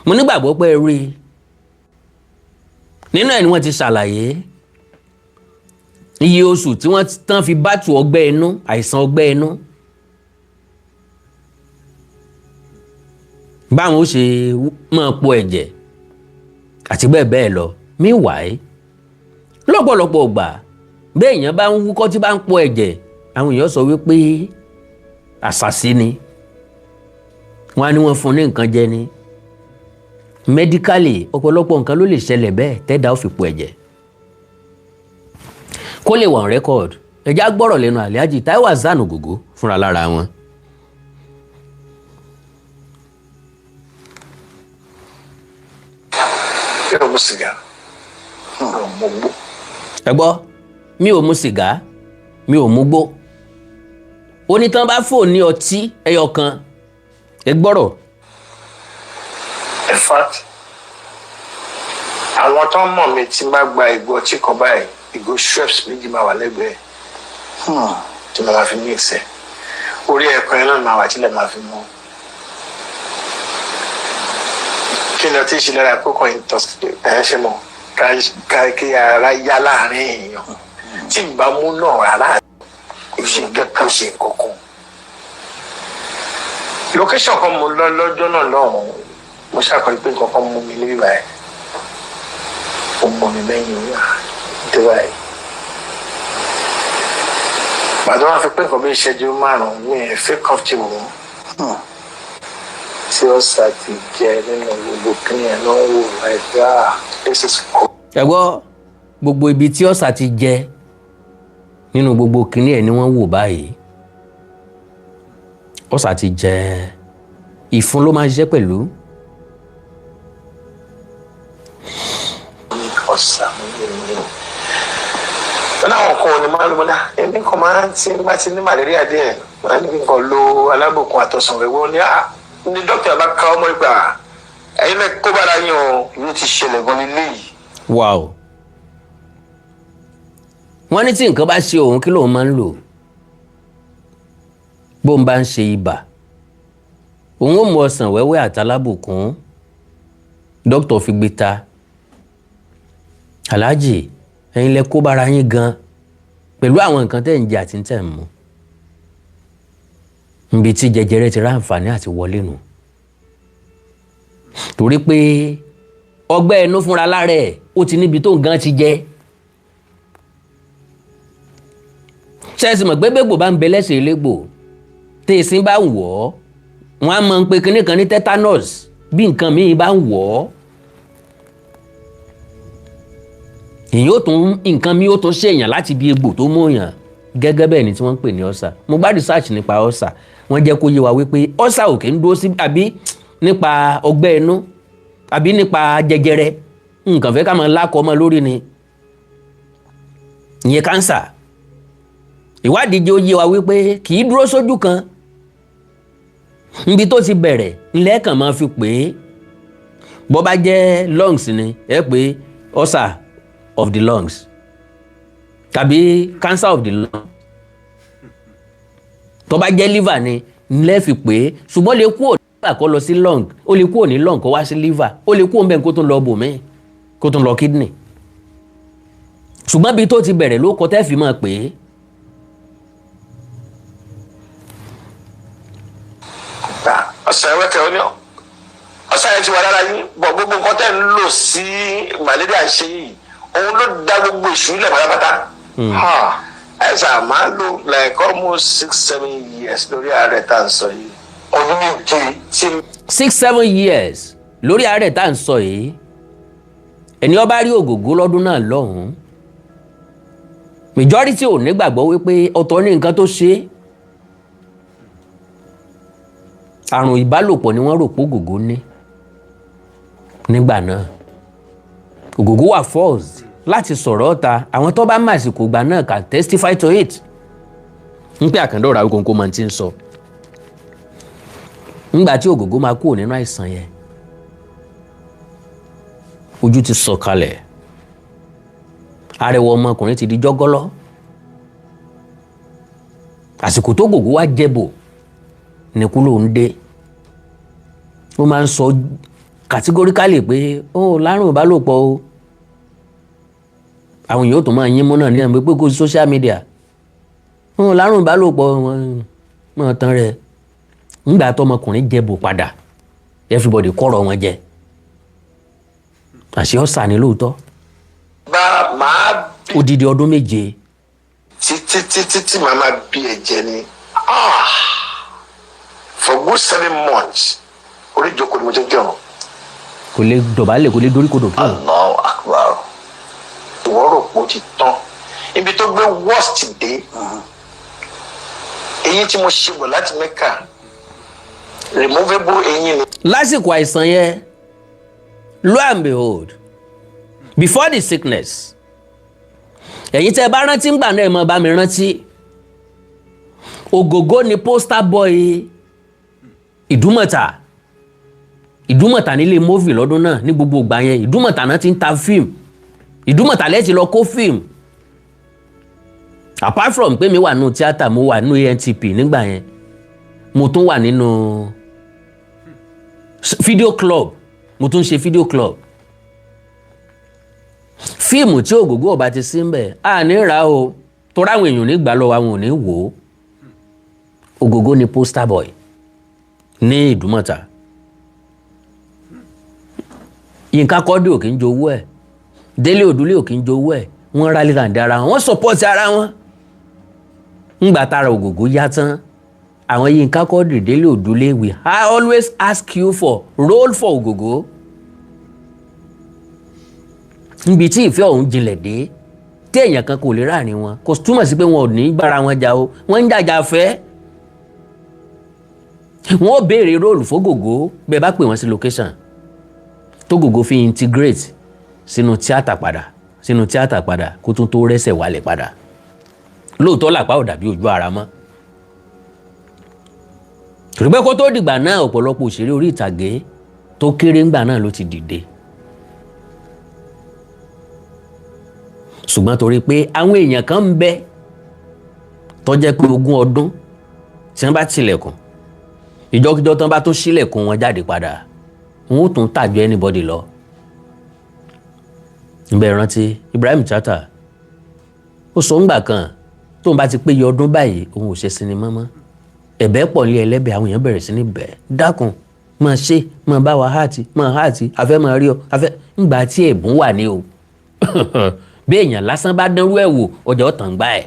Mo nígbàgbọ́ pé rí nínú ẹ̀ ni wọ́n ti ṣàlàyé iye oṣù tí wọ́n tán fi bátù ọgbẹ́ inú àìsàn ọgbẹ́ inú báwọn ó ṣe máa po ẹ̀jẹ̀ àti bẹ́ẹ̀ bẹ́ẹ̀ lọ. Meanwhile, lọ́pọ̀lọpọ̀ ọgbà bẹ́ẹ̀ èèyàn bá ń wúkọ́ tí bá ń po ẹ̀jẹ̀ àwọn èèyàn sọ wípé àṣàsí ni wọ́n á ní wọ́n fún ní nǹkan jẹ ni medically ọ̀pọ̀lọpọ̀ nǹkan ló lè ṣẹlẹ̀ bẹ́ẹ̀ tẹ́dá ó fi po ẹ̀jẹ̀ kó lè wà on record ẹ̀já gbọ́rọ̀ lẹ́nu Alhaji Taiwo Hassan Ògògó fúnra lára wọn. kí ló mú sìgá mo gbó. ẹ gbọ́ mi ò mu sìgá mi ò mu gbó onítàn bá fò ní ọtí ẹyọ kan ẹ gbọ́rọ̀. in fact àwọn tó ń mọ̀ mi ti máa gba ìgò ọtí kan báyìí ìgò Schweppes méjì máa wà lẹ́gbẹ̀ẹ́ tí mo máa fi mix ẹ̀ orí ẹ̀kan yẹn náà máa wà tílẹ̀ máa fi mú. kí ni ọtí ṣe lára kókò ẹ̀ ṣe mọ̀ kí ara yá láàrin èèyàn tí ìbá mú náà rárá kò ṣe kẹ́kọ̀ọ́ ṣe kankan. location kan mo lọ lọ́jọ́ náà lọ́hùn-ún mo ṣàkọsí pé nǹkan kan mú mi níbí báyìí ó mú mi lẹ́yìn tó báyìí. bàtà wọn fi pé nǹkan bí ìṣẹ́jú márùn-ún mi ẹ̀ fẹ́ comfortable mọ́ tí ó sà ti jẹ nínú gbogbo kíni ẹ̀ náà wò láìpẹ́ this is cool. ẹ gbọ́ gbogbo ibi tí ọ̀sà ti jẹ nínú gbogbo kíní ẹ̀ ni wọ́n wò báyìí ọ̀sà ti jẹ ìfun ló máa ń ṣiṣẹ́ pẹ̀lú. ọ̀sà mi wọn àwọn kan ò ní máa ń lò náà èmi kan máa ń tí bá ti ní màlẹ́ríà díẹ̀ máa ní nǹkan lo alábòkun àtọ̀sán rẹ̀ wọ́n ní dókítà bá ká ọmọ ìgbà ẹ̀yin lẹ kó bára yín o ìlú ti ṣẹlẹ̀ gan nílé yìí. wow wọ́n ní tí nǹkan bá ṣe òun kí lóun máa ń lò bóun bá ń ṣe ibà òun ó mu ọsàn wẹ́wẹ́ àtàlábùkún dókítà fi gbé ta Alhaji ẹ̀yin lẹ kó bára yín gan pẹ̀lú àwọn nǹkan tẹ́ ń jẹ àti tẹ́ ń mu níbi tí jẹjẹrẹ ti ráǹfààní àti wọlé nù torí pé ọgbẹ́ inú fúnra lára ẹ̀ ó ti níbi tó gan ti jẹ ṣẹ́ẹ̀sì mọ̀ pé gbégbò bá ń bẹ lẹ́sẹ̀ elégbò tí ìsín bá ń wọ̀ ọ́ wọ́n á mọ̀ ń pe kinní kan ní tetanus bí nǹkan míì bá ń wọ̀ ọ́ èyí ó tún nǹkan míì ó tún ṣèyàn láti bí egbò tó mú yàn gẹ́gẹ́ bẹ́ẹ̀ ni tí wọ́n ń pè ní ọ̀sà mo gbá research nípa ọ̀sà wọ́n jẹ́ kó yé wa wípé ọ̀sà ò kì í dúró sí àbí nípa ọgbẹ́ inú àbí nípa jẹjẹrẹ nǹkan fẹ́ ká máa lákọ̀ ọmọ lórí ni ìyẹn kánsà ìwádìí jẹ́ ó yé wa wípé kì í dúró sójú kan níbi tó ti bẹ̀rẹ̀ ńlẹ́ kàn máa fi pè é bó bá jẹ́ lungs ni ẹ pé ọ̀sà of the lungs tàbí cancer of the lung tó bá jẹ́ liver ni ńlẹ́ fi pè é ṣùgbọ́n lè kú òní liver kó lọ sí lung ó lè kú òní lung kó wá sí liver ó lè kú òun bẹ́ẹ̀ kó tún lọ bòmíì kó tún lọ kidney ṣùgbọ́n bí tó ti bẹ̀rẹ̀ ló kọ tẹ́ fi máa pè é. ọ̀sẹ̀ ẹ̀wẹ̀kẹ̀ ó ní ọ̀sẹ̀ yẹn ti wà lára yín bọ̀ gbogbo nǹkan tẹ́ ń lò sí malaria ṣe yìí òun ló dá gbogbo ìṣú ilẹ̀ pátápátá. ẹ ṣáà máa lò like almost 6-7 years lórí ààrẹ tá à ń sọ yìí ọdún méje tí. 6-7 years lórí ààrẹ tá à ń sọ yìí ẹni ó bá rí Ògògó lọ́dún náà lọ́hùn-ún majority ò nígbàgbọ́ wípé ọ̀tọ̀ ní nǹkan tó ṣe é àrùn ìbálòpọ̀ ni wọ́n rò pé Ògògó ní nígbà náà Ògògó wà forced láti sọ̀rọ̀ ọ̀ta àwọn tó bá mà àsìkò ìgbà náà can testify to it ń pé Àkàndá Àwíkọ́nkọ́ máa ti ń sọ nígbà tí Ògògó máa kúrò nínú àìsàn yẹn ojú ti sọ kalẹ̀ arẹwà ọmọkùnrin ti di jọ́gọ́lọ́ àsìkò tó Ògògó wá jẹ́bò nìkú ló ń dé ó máa ń sọ categorically pé ó lárùn ìbálòpọ̀ o àwọn yóò tún máa yín mú náà ní àmì pé kó social media ó lárùn ìbálòpọ̀ wọn tán rẹ̀ ńgbà tó ọmọkùnrin jẹ́bò padà everybody kọ́rọ̀ wọn jẹ àṣé ọ̀sà ni lóòótọ́ bá máa bí odidi ọdún méje títí màá máa bí ẹ̀jẹ̀ ni for good 7 months orí ìjókòó ni mo ti ń jẹun. kò lè dọ̀bálẹ̀ kò lè dorí kodò kí. Allahu Akbar. Ìwọ rò pé ó ti tán ibi tó gbé worst dé eyín tí mo ṣe bọ̀ láti Mẹ́kà removable eyín ni. lásìkò àìsàn yẹn lo and behold before the sickness ẹ̀yin tẹ́ bá rántí ń gbà náà ẹ̀ mọ́ bá mi rántí Ògògó ni poster boy Ìdúmọ̀tà nílé movie lọ́dún náà ní gbogbo ìgbà yẹn Ìdúmọ̀tà náà ti ń ta fíìmù Ìdúmọ̀tà lẹ́ẹ̀tì lọ kó fíìmù apart from pé mi wà nínú tíátà mo wà nínú ANTP nígbà yẹn mo tún wà nínú video club mo tún ṣe video club fíìmù tí Ògògó ọba ti sí ń bẹ̀ à ní ra o tó ráwọn èèyàn nígbà lọ́wọ́ àwọn ò ní wò ó Ògògó ni poster boy ní Ìdúmọ̀tà Yínká Quadri ò kí ń jowó ẹ̀ Délé Òdúlé ò kí ń jowó ẹ̀ wọ́n rálé ràǹdí ara wọn support ara wọn ńgbà tára Ògògó yá tán àwọn Yínká Quadri Délé Òdúlé we always ask you for role for Ògògó níbi tí ìfẹ́ ọ̀hún jinlẹ̀ dé tí èèyàn kan kò lè ráàrin wọn kò túmọ̀ sí pé wọn ò ní bára wọn jà o wọ́n ń jàjà fẹ́ wọ́n ó béèrè róòlù f'Ògògó bẹ́ẹ̀ bá pè wọ́n sí location t'Ògògó fi integrate sínú tíátà padà kó tún tó rẹ́sẹ̀ wálẹ̀ padà lóòótọ́ làpá ò dàbí ojú ara mọ́ ṣùgbọ́n kó tó dìgbà náà ọ̀pọ̀lọpọ̀ òṣèré orí ìtàgé tó kéré ńgbà náà ló ti dìde ṣùgbọ́n torí pé àwọn èèyàn kan ń bẹ tó jẹ́ pé 20 ọdún tí wọ́n bá tilẹ̀kùn ìjọ́kíjọ́ tán bá tó ṣílẹ̀kùn wọn jáde padà wọn ó tún tàjọ anybody lọ. ìbẹ̀ rántí Ibrahim Chatta ó sọ ńgbà kan tóun bá ti pé iye ọdún báyìí òun ò ṣe sinimá mọ́ ẹ̀bẹ̀ pọ̀ ní ẹlẹ́bẹ̀ àwọn èèyàn bẹ̀rẹ̀ sí ní bẹ̀ dákun máa ṣe máa bá wa háàtì afẹ́ máa rí ọ afẹ́ ńgbà tí ẹ̀bùn wà ní o bí èèyàn lásán bá dánrú ẹ̀ wò ọjà ọ̀tàn gbá ẹ̀.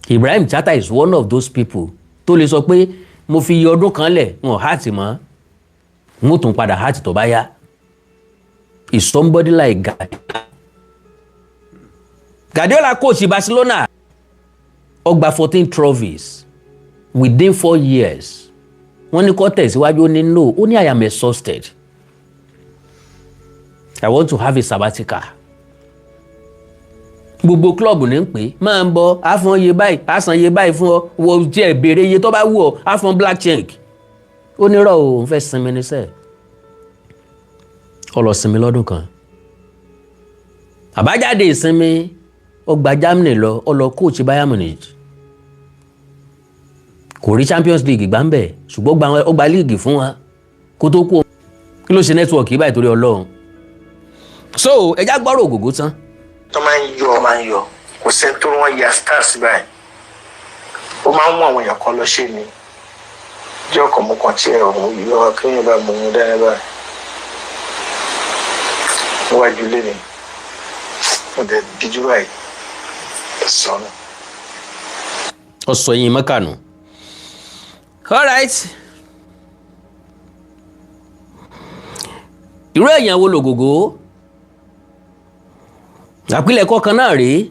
Ibrahim Chatta is one of those people tó lè sọ pé mo fi iye ọdún kan lẹ̀ wọn háàtì mọ́ n ó tún padà háàtì tó bá yá. Is somebody like Guardiola coach Barcelona ó gba 14 trophies within 4 years wọ́n ní kó tẹ̀síwájú ó ní no ó ní I am exhausted I want to have a sabbatical. Gbogbo klọ́ọ̀bù ní ń pè máa ń bọ̀ àfọ̀n iye báyìí àsàn iye báyìí fún ọ wo jẹ́ béèrè iye tó bá wù ọ àfọ̀n black check. Ó ní rọ̀ o òun fẹ́ sinmi ní sẹ́ẹ̀. Ó lọ sinmi lọ́dún kan. Àbájáde ìsinmi ó gba Germany lọ ó lọ coach Bayern Munich. Kò rí Champions League gbá ń bẹ̀ ṣùgbọ́n ó gba league fún wa kó tó kú. Kí ló ṣe network yìí báyìí torí Ọlọ́run. So ẹja gbọ́rọ̀ Ògògó tán. tó máa ń yọ kò sẹ́ni tó wọ́n ya stars báyìí ó máa ń mú àwọn èèyàn kan lọ ṣe ni jẹ́ ọkọ̀ mú kan tí ẹ̀rọ mú yìí lọ́wọ́ kí wọ́n bá mú un dání báyìí níwájú ilé mi mo dẹ̀ díjú báyìí sọnù. Ó sọ yín mọ́kànù. All right. Irú èèyàn wo l'Ògògó? Àpilẹ̀kọ kan náà rèé.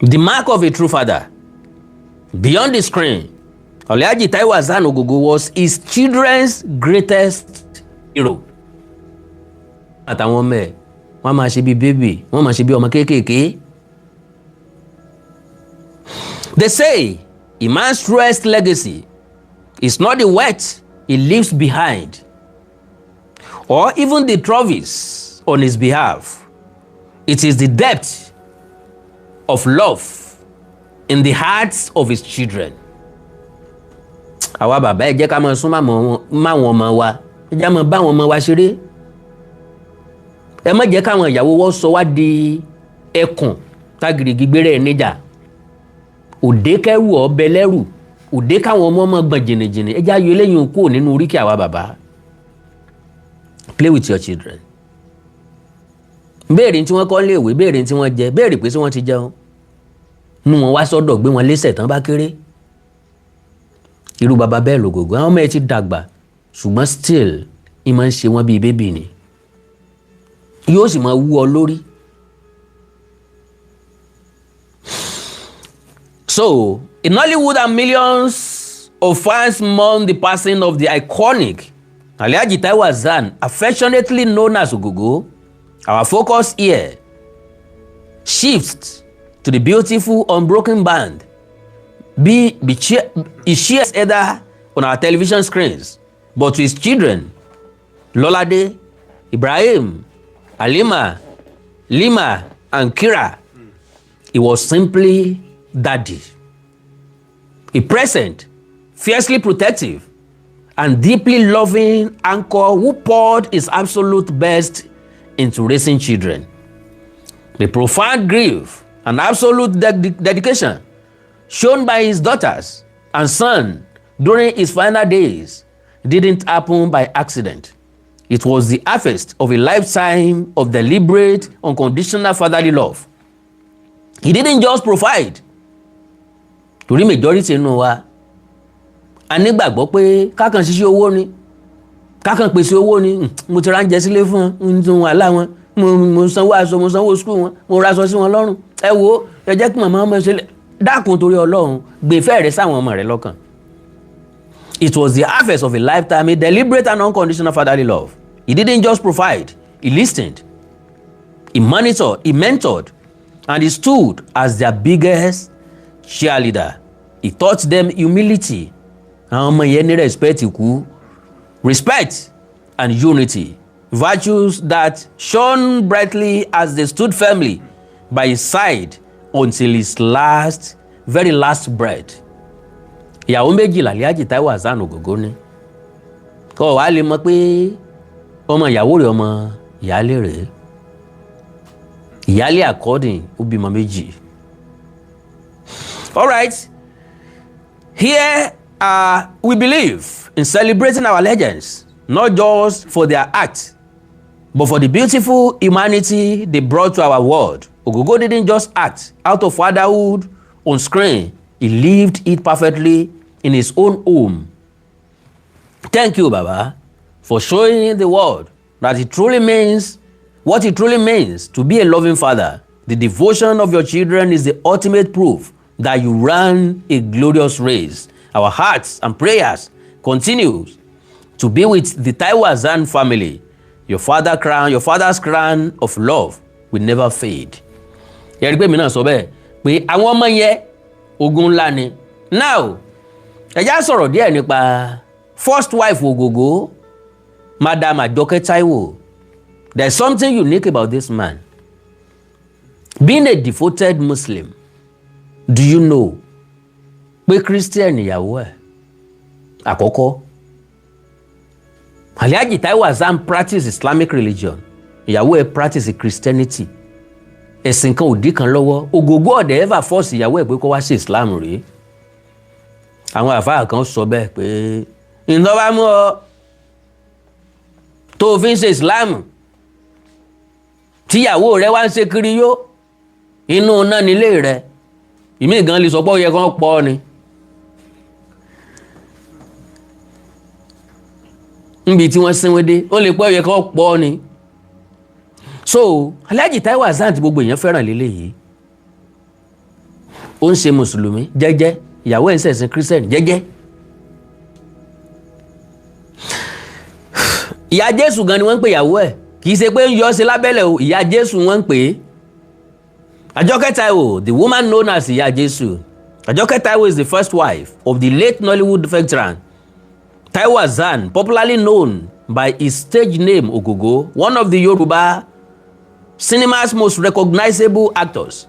The mark of a true father. Beyond the screen, Alhaji Taiwo Hassan Ògògó was his children's greatest hero. Àtàwọn ọmọ ẹ̀ wọ́n máa ṣe bí bébì wọ́n máa ṣe bí ọmọ kéékèèké. They say a man's truest legacy is not the wealth he leaves behind or even the trophies on his behalf. It is the depth of love in the hearts of his children. Àwa bàbá ẹ jẹ́ ká máa sún máwọn ọmọ wa ẹ jẹ́ máa bá àwọn ọmọ wa ṣeré. Ẹ má jẹ́ káwọn ìyàwó wọ́n sọ wá di ẹkùn tágìrìgì gbére ẹ̀ níjà. Òde kẹ́rù ọbẹ̀ lẹ́rù òde káwọn ọmọ gbọ̀n jìnnìjìnnì ẹ jẹ́ ayọ̀ eléyìí kúrò nínú oríkì àwa bàbá. Play with your children. Béèrè tí wọ́n kọ́ léèwé béèrè tí wọ́n jẹ béèrè pé tí wọ́n ti jẹun mú wọn wá sọ́dọ̀ gbé wọn lẹ́sẹ̀ tán bá kéré. Irú bàbá bẹ́ẹ̀ l'Ògògó àwọn ọmọ ẹ ti dàgbà ṣùgbọ́n still ìmọ̀ ń ṣe wọ́n bíi bébì ni yóò sì máa wú ọ lórí. So in Hollywood and millions of fans mourn the passing of the iconic Alhaji Taiwo Hassan, affectionately known as Ogogo. Our focus here shifts to the beautiful unbroken band he shares either on our television screens, but to his children, Lolade, Ibrahim, Halima, Lima, and Kira, he was simply daddy. A present, fiercely protective, and deeply loving anchor who poured his absolute best into raising children. The profound grief and absolute dedication shown by his daughters and son during his final days didn't happen by accident. It was the harvest of a lifetime of deliberate, unconditional fatherly love. He didn't just provide. Torí majority nínú wa a nígbàgbọ́ pé kákan ṣiṣẹ́ owó ni kákan pèsè owó ni mo ti ránjẹ sílé fún wọn tún wà láwọn mo sanwó aṣọ mo sanwó skul wọn mo raṣọ sí wọn lọ́rùn ẹ wo ẹ jẹ́ kí màmá ọmọ ṣe dákun torí Ọlọ́run gbèfẹ́ rẹ sáwọn ọmọ rẹ lọ́kàn. It was the harvest of a lifetime, a deliberate and unconditional fatherly love. He didn't just provide, he listened, he monitored, he mentored, and he stood as their biggest cheerleader. He taught them humility. Àwọn ọmọ yẹn ní respect and unity, virtues that shone brightly as they stood firmly by his side until his very last breath. Ìyàwó méjìlá Alhaji Taiwo Hassan Ogogo ní. Kọ́ wàá lè mọ̀ pé ọmọ ìyàwó rẹ̀ ọmọ ìyálé rẹ̀. Ìyálé according ó bímọ méjì. All right. Here we believe in celebrating our legends, not just for their act, but for the beautiful humanity they brought to our world. Ogogo didn't just act out of fatherhood on screen. He lived it perfectly in his own home. Thank you, Baba, for showing the world that it truly means what it truly means to be a loving father. The devotion of your children is the ultimate proof that you ran a glorious race. Our hearts and prayers continue to be with the Taiwo Hassan family. Your father's crown of love will never fade. Yẹ́rì pé mi náà sọ bẹ́ẹ̀ pé àwọn ọmọ yẹn ogun ńlá ni. Now, ẹ̀já sọ̀rọ̀ díẹ̀ nípa first wife Ogogo, Madam Ajoke Taiwo. There's something unique about this man. Being a devoted Muslim, do you know pé Christian ìyàwó ẹ̀ àkọ́kọ́? Alhaji Taiwo Hassan practice Islamic religion. Ìyàwó ẹ̀ practice Christianity. Ẹ̀sìn kan ò dí kan lọ́wọ́. Ogogo ọ̀dẹ̀ ever force ìyàwó ẹ̀ pé kó wá sí Islam rèé. Àwọn àfáà kan sọ bẹ́ẹ̀ pé ìjọba mú ọ tó fi ń ṣe Islam tíyàwó rẹ wá ń ṣe kiri yó inú náà nílé rẹ ìmí gan lè sọ pé ó yẹ kán pọ̀ ni. Níbi tí wọ́n sínwé dé ó lè pé ó yẹ kán pọ̀ ni. So Alhaji Taiwo Hassan tí gbogbo èèyàn fẹ́ràn lélẹ̀ yìí ó ń ṣe mùsùlùmí jẹ́jẹ́ ìyàwó ẹ̀ ń ṣẹ̀sìn kírísítẹ́nì jẹ́jẹ́. Ìyá Jésù gan ni wọ́n ń pè ìyàwó ẹ̀ kì í ṣe pé ń yọ sí lábẹ́lẹ̀ o, ìyá Jésù wọ́n ń pè é. Ajoke Taiwo, the woman known as Ìyá Jésù. Ajoke Taiwo is the first wife of the late Nollywood veteran Taiwo Hassan, popularly known by his stage name Ogogo, one of the Yoruba cinema's most recognizable actors,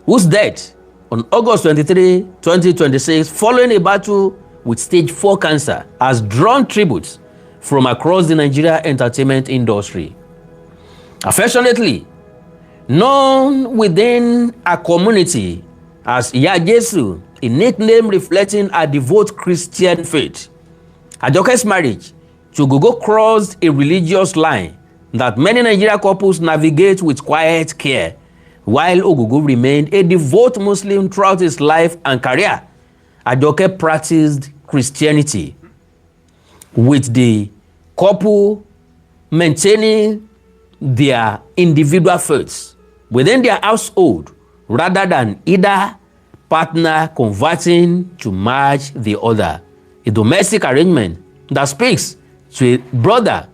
whose death on August 23, 2026, following a battle with stage 4 cancer, has drawn tributes from across the Nigeria entertainment industry. Affectionately known within a community as Ìyá Jésù, a nickname reflecting her devout Christian faith, Ajoke's marriage to Ogogo crossed a religious line that many Nigerian couples navigate with quiet care, while Ogogo remained a devout Muslim throughout his life and career. Ajoke practiced Christianity. with the couple maintaining their individual faiths within their household rather than either partner converting to match the other. A domestic arrangement that speaks to a brother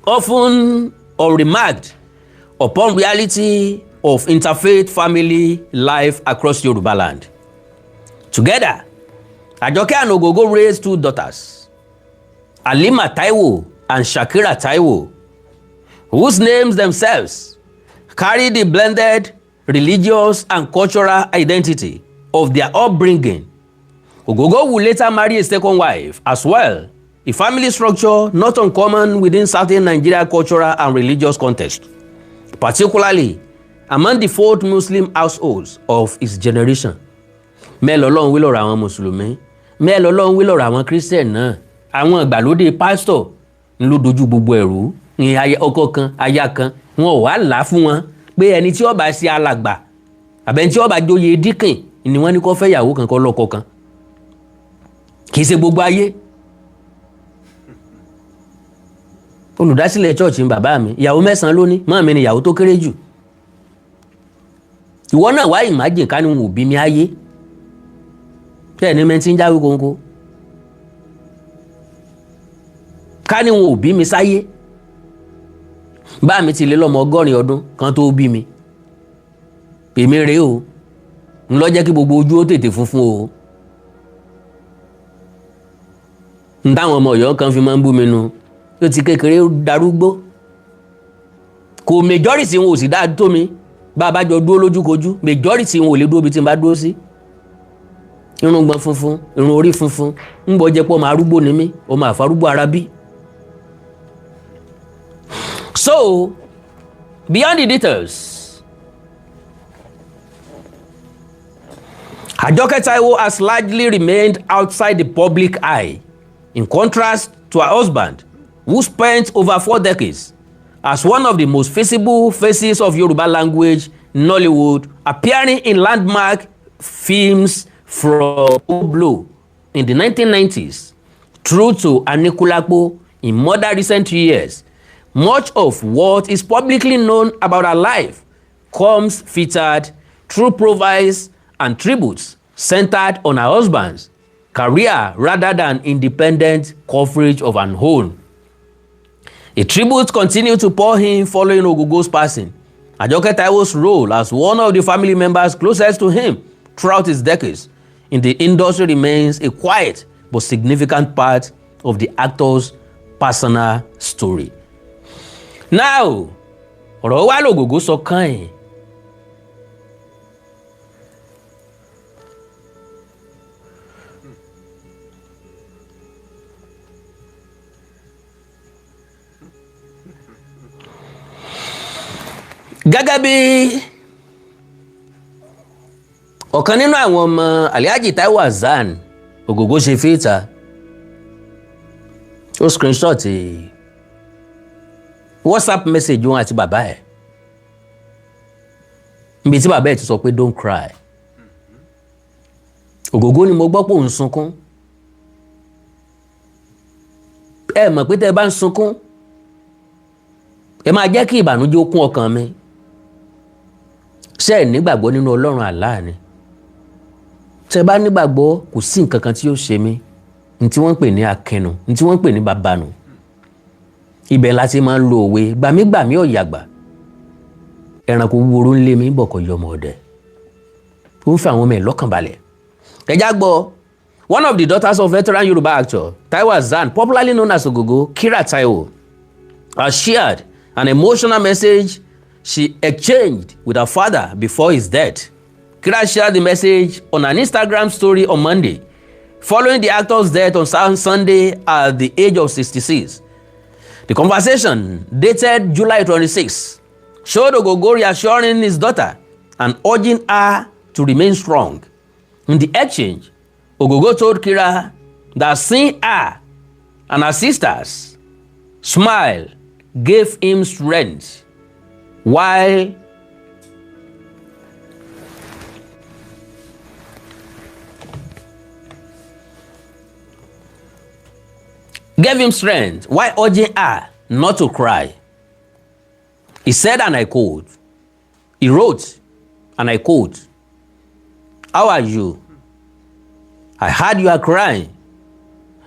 often unremarked upon reality of interfaith family life across Yoruba land. Together, Ajoke and Ogogo raised 2 daughters, Halima Taiwo and Shakira Taiwo, whose names themselves carry the blended religious and cultural identity of their upbringing. Ogogo will later marry a second wife as well, a family structure not uncommon within certain Nigeria cultural and religious context, particularly among the 4 Muslim households of his generation. Mẹ́lọ̀ Ọlọ́run wí lọ́rọ̀ àwọn Mùsùlùmí, mẹ́lọ̀ Ọlọ́run wí lọ́rọ̀ àwọn Christian náà, àwọn ìgbàlódé pásítọ̀ ló dojú gbogbo ẹ̀rú, ní ọkọ kan, aya kan, wọn ò wá là fún wọn pé ẹni tí ó bá ṣe alàgbà, àbẹ̀ni tí ó bá joyè díkìn ni wọ́n ní kó fẹ́ ìyàwó kan kó lọ́kọ kan. Kì í ṣe gbogbo ayé. Olùdásílẹ̀ church ń bàbá mi, ìyàwó 9 ló ní, mọ́ mi ni ìyàwó tó kéré jù. Ìwọ náà wá imagine ká ní wọn ò bí mi ayé. Bẹ́ẹ̀ ni mẹ́tí ń jáwé kóńkó. Ká ní wọn ò bí mi sáyé. Bá mi ti lé lọ́mọ 100 ọdún kan tó bí mi. Èmi rèé o. Ń lọ jẹ́ kí gbogbo ojú ó tètè funfun o. Ń táwọn ọmọ Ọ̀yọ́ kan fi máa ń bú mi nu. Ó ti kékeré darúgbó. Kò majority wọn ò sì dáa tó mi. Bá a bá jọ dúró lójúkojú, majority wọn ò lè dúró bí tí n bá dúró sí. Irun gbọ̀n funfun, irun orí funfun, ń bọ̀ jẹ́ pọ̀ máa arúgbó ni mí, ó máa farúgbó ara bí. So, beyond the details, Ajoke Taiwo has largely remained outside the public eye, in contrast to her husband, who spent over 4 decades as one of the most visible faces of Yoruba language in Nollywood, appearing in landmark films from Oblo in the 1990s through to Anikulapo in more recent years. Much of what is publicly known about her life comes featured through profiles and tributes centered on her husband's career rather than independent coverage of an own. A tribute continued to pour in following Ogogo's passing. Ajoke Taiwo's role as one of the family members closest to him throughout his decades in the industry remains a quiet but significant part of the actor's personal story. Now, ọ̀rọ̀ wa l'Ogogo sọ kàn yín. Gẹ́gẹ́ bí ọ̀kan nínú àwọn ọmọ Alhaji Taiwo Hassan Ogogo ṣe fi ìta, ó screenshot WhatsApp message wọn àti bàbá ẹ̀ níbi tí bàbá ẹ̀ ti sọ pé don't cry. Ogogo ni mo gbọ́ pé òun sunkún. Ẹ mọ̀ pé tẹ́ ẹ bá ń sunkún ẹ máa jẹ́ kí ìbànújẹ́ ó kún ọkàn mi. Ṣé ẹ nígbàgbọ́ nínú Ọlọ́run Allah ni? Ṣé ẹ bá nígbàgbọ́ kò sí nǹkan kan tí yóò ṣe mí, ní tí wọ́n ń pè ní akẹnu, ní tí wọ́n ń pè ní babanu. Ibẹ̀ la ti máa ń lo òwe gbàmígbàmí ọ̀yàgbà. Ẹranko wúwo ń lé mi bọ̀ kọ́ yọmọ ọdẹ. Ó ń fi àwọn ọmọ ẹ̀ lọ́kàn balẹ̀. Ẹja gbọ́, one of the daughters of veteran Yoruba actor Taiwo Hassan, popularly known as Ogogo, Kira Taiwo, has shared an emotional message she exchanged with her father before his death. Kira shared the message on an Instagram story on Monday, following the actor's death on Sunday at the age of 66. The conversation, dated July 26, showed Ogogo reassuring his daughter and urging her to remain strong. In the exchange, Ogogo told Kira that seeing her and her sisters smile gave him strength, while gave him strength while urging her not to cry. He said, and I quote, he wrote, and I quote, "How are you? I heard you are crying.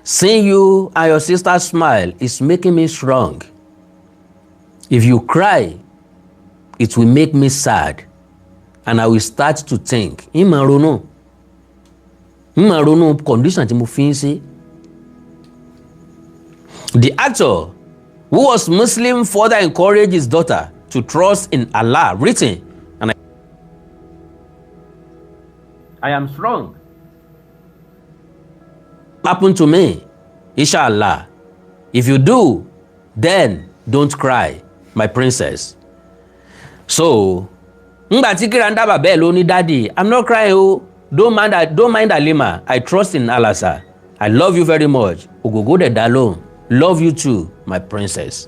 Seeing you and your sister smile is making me strong. If you cry, it will make me sad, and I will start to think, ìmọ̀ ronú condition tí mo fi ń ṣe." The actor, who was Muslim, further encouraged his daughter to trust in Allah, written, and I am strong. Happen to me, inshallah. If you do, then don't cry, my princess. So, ngbà tí Kiranda bàbá ẹ̀ ló ní daddy, I'm not crying o. Don't mind Halima. I trust in Allah, sir. I love you very much. Ogogo de dalo. Love you too, my princess.